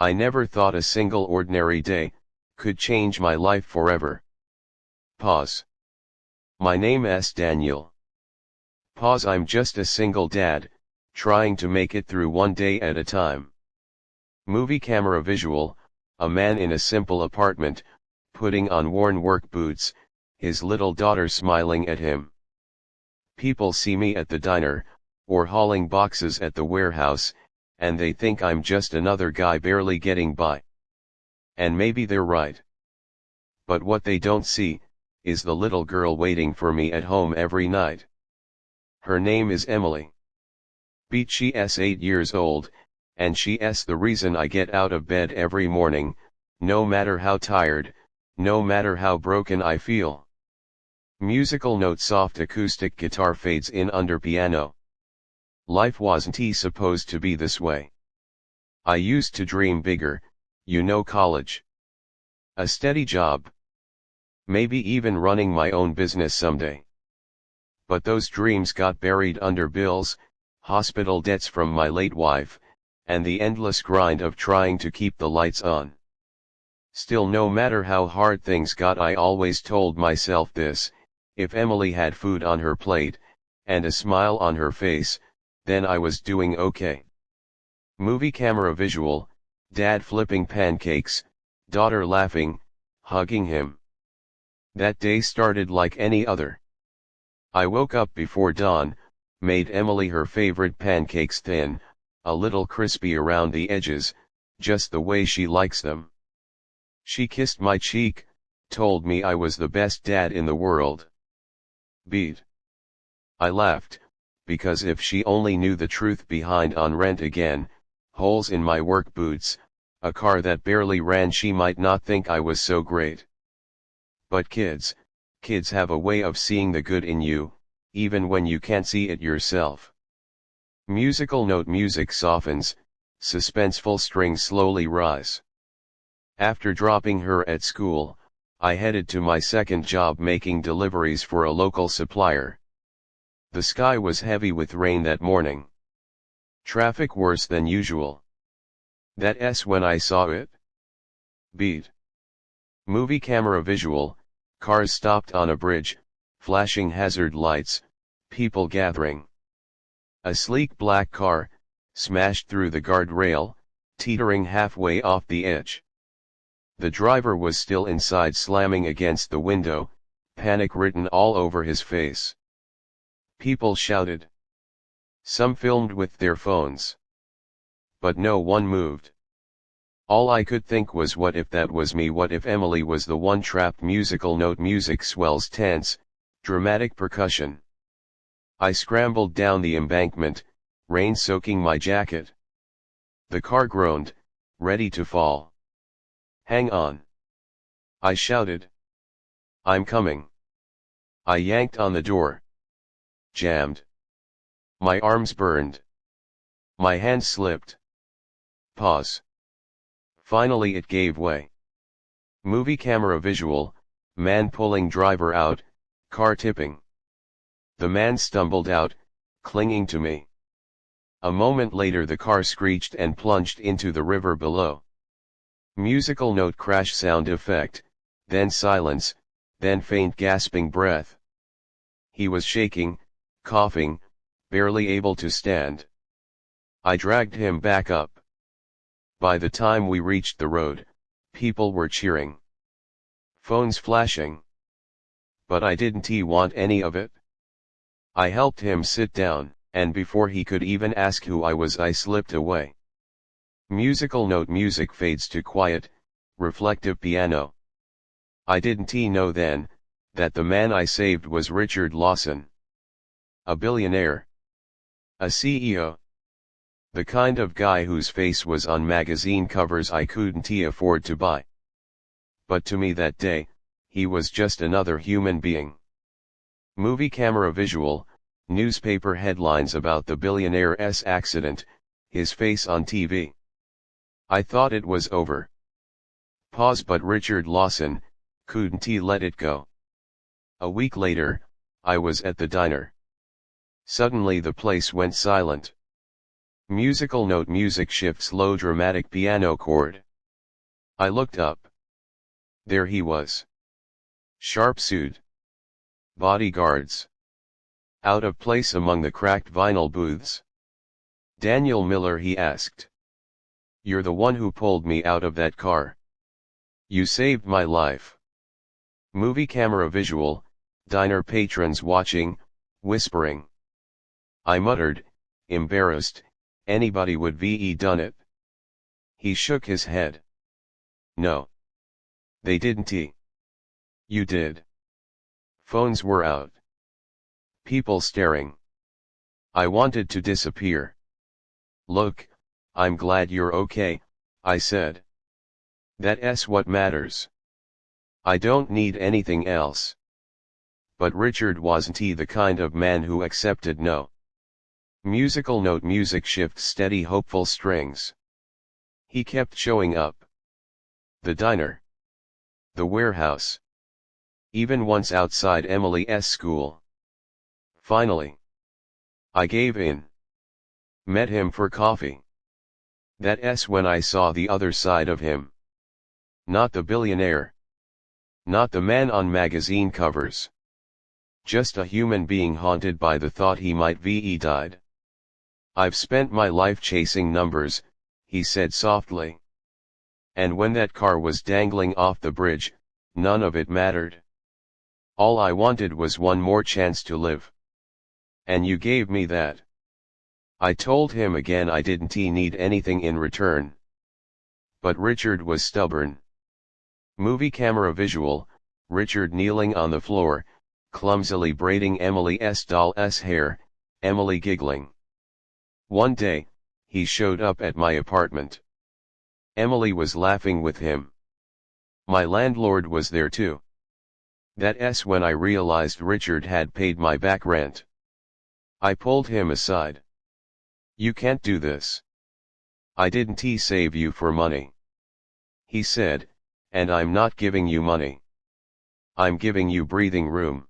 I never thought a single ordinary day could change my life forever. Pause. My name is Daniel. Pause. I'm just a single dad, trying to make it through one day at a time. Movie camera visual, a man in a simple apartment, putting on worn work boots, his little daughter smiling at him. People see me at the diner, or hauling boxes at the warehouse, and they think I'm just another guy barely getting by. And maybe they're right. But what they don't see is the little girl waiting for me at home every night. Her name is Emily. She's 8 years old, and she's the reason I get out of bed every morning, no matter how tired, no matter how broken I feel. Musical note. Soft acoustic guitar fades in under piano. Life wasn't supposed to be this way. I used to dream bigger, college. A steady job. Maybe even running my own business someday. But those dreams got buried under bills, hospital debts from my late wife, and the endless grind of trying to keep the lights on. Still, no matter how hard things got, I always told myself this: if Emily had food on her plate, and a smile on her face, then I was doing okay. Movie camera visual, dad flipping pancakes, daughter laughing, hugging him. That day started like any other. I woke up before dawn, made Emily her favorite pancakes, thin, a little crispy around the edges, just the way she likes them. She kissed my cheek, told me I was the best dad in the world. Beat. I laughed, because if she only knew the truth behind on rent again, holes in my work boots, a car that barely ran, she might not think I was so great. But kids have a way of seeing the good in you, even when you can't see it yourself. Musical note. Music softens, suspenseful strings slowly rise. After dropping her at school, I headed to my second job, making deliveries for a local supplier. The sky was heavy with rain that morning. Traffic worse than usual. That's when I saw it. Beat. Movie camera visual, cars stopped on a bridge, flashing hazard lights, people gathering. A sleek black car smashed through the guardrail, teetering halfway off the edge. The driver was still inside, slamming against the window, panic written all over his face. People shouted. Some filmed with their phones. But no one moved. All I could think was, what if that was me? What if Emily was the one trapped? Musical note. Music swells, tense, dramatic percussion. I scrambled down the embankment, rain soaking my jacket. The car groaned, ready to fall. Hang on! I shouted. I'm coming. I yanked on the door. Jammed. My arms burned. My hands slipped. Pause. Finally it gave way. Movie camera visual, man pulling driver out, car tipping. The man stumbled out, clinging to me. A moment later the car screeched and plunged into the river below. Musical note. Crash sound effect, then silence, then faint gasping breath. He was shaking, coughing, barely able to stand. I dragged him back up. By the time we reached the road, people were cheering. Phones flashing. But I didn't want any of it. I helped him sit down, and before he could even ask who I was, I slipped away. Musical note. Music fades to quiet, reflective piano. I didn't know then that the man I saved was Richard Lawson. A billionaire. A CEO. The kind of guy whose face was on magazine covers I couldn't afford to buy. But to me that day, he was just another human being. Movie camera visual, newspaper headlines about the billionaire's accident, his face on TV. I thought it was over. Pause. But Richard Lawson couldn't let it go. A week later, I was at the diner. Suddenly the place went silent. Musical note music shifts low dramatic piano chord. I looked up. There he was. Sharp suit. Bodyguards. Out of place among the cracked vinyl booths. Daniel Miller, he asked. You're the one who pulled me out of that car. You saved my life. Movie camera visual, diner patrons watching, whispering. I muttered, embarrassed, anybody would ve done it. He shook his head. No. They didn't. You did. Phones were out. People staring. I wanted to disappear. Look, I'm glad you're okay, I said. That's what matters. I don't need anything else. But Richard wasn't the kind of man who accepted no. Musical note music shifts steady hopeful strings. He kept showing up. The diner. The warehouse. Even once outside Emily's school. Finally. I gave in. Met him for coffee. That's when I saw the other side of him. Not the billionaire. Not the man on magazine covers. Just a human being haunted by the thought he might ve died. I've spent my life chasing numbers, he said softly. And when that car was dangling off the bridge, none of it mattered. All I wanted was one more chance to live. And you gave me that. I told him again I didn't need anything in return. But Richard was stubborn. Movie camera visual, Richard kneeling on the floor, clumsily braiding Emily's doll's hair, Emily giggling. One day, he showed up at my apartment. Emily was laughing with him. My landlord was there too. That's when I realized Richard had paid my back rent. I pulled him aside. You can't do this. I didn't save you for money. He said, and I'm not giving you money. I'm giving you breathing room.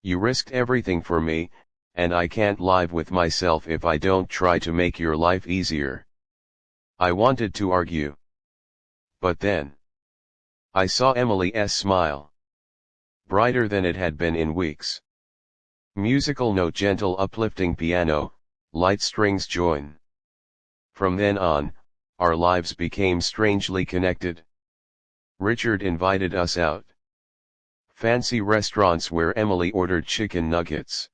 You risked everything for me, and I can't live with myself if I don't try to make your life easier. I wanted to argue. But then I saw Emily's smile. Brighter than it had been in weeks. Musical note gentle uplifting piano, light strings join. From then on, our lives became strangely connected. Richard invited us out. Fancy restaurants where Emily ordered chicken nuggets.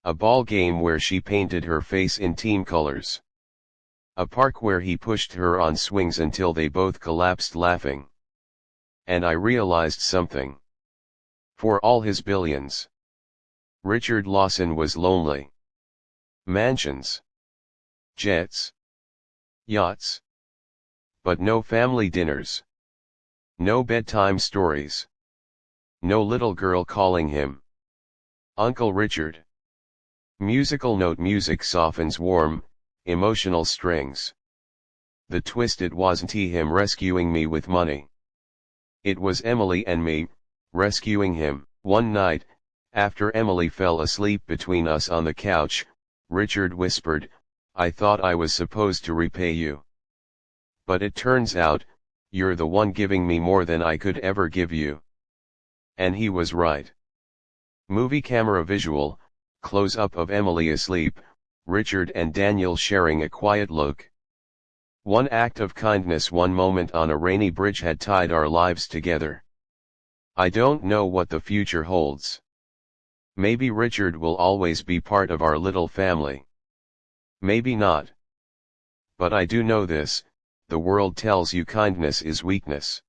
A ball game where she painted her face in team colors. A park where he pushed her on swings until they both collapsed laughing. And I realized something. For all his billions, Richard Lawson was lonely. Mansions. Jets. Yachts. But no family dinners. No bedtime stories. No little girl calling him Uncle Richard. Musical note music softens warm, emotional strings. The twist, it wasn't him rescuing me with money. It was Emily and me, rescuing him. One night, after Emily fell asleep between us on the couch, Richard whispered, I thought I was supposed to repay you. But it turns out, you're the one giving me more than I could ever give you. And he was right. Movie camera visual, close-up of Emily asleep, Richard and Daniel sharing a quiet look. One act of kindness, one moment on a rainy bridge had tied our lives together. I don't know what the future holds. Maybe Richard will always be part of our little family. Maybe not. But I do know this, the world tells you kindness is weakness.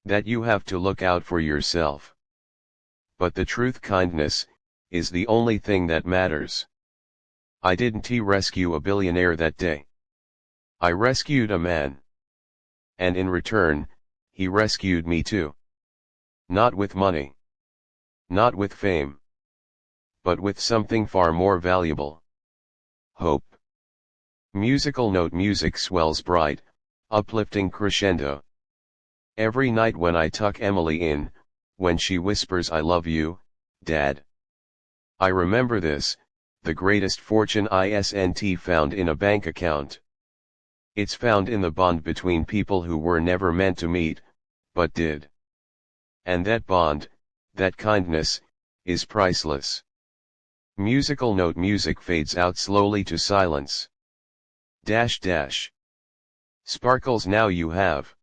That you have to look out for yourself. But the truth, kindness, is the only thing that matters. I didn't rescue a billionaire that day. I rescued a man. And in return, he rescued me too. Not with money. Not with fame. But with something far more valuable. Hope. Musical note music swells bright, uplifting crescendo. Every night when I tuck Emily in, when she whispers I love you, Dad. I remember this, the greatest fortune isn't found in a bank account. It's found in the bond between people who were never meant to meet, but did. And that bond, that kindness, is priceless. Musical note: music fades out slowly to silence. Dash dash. Sparkles now you have.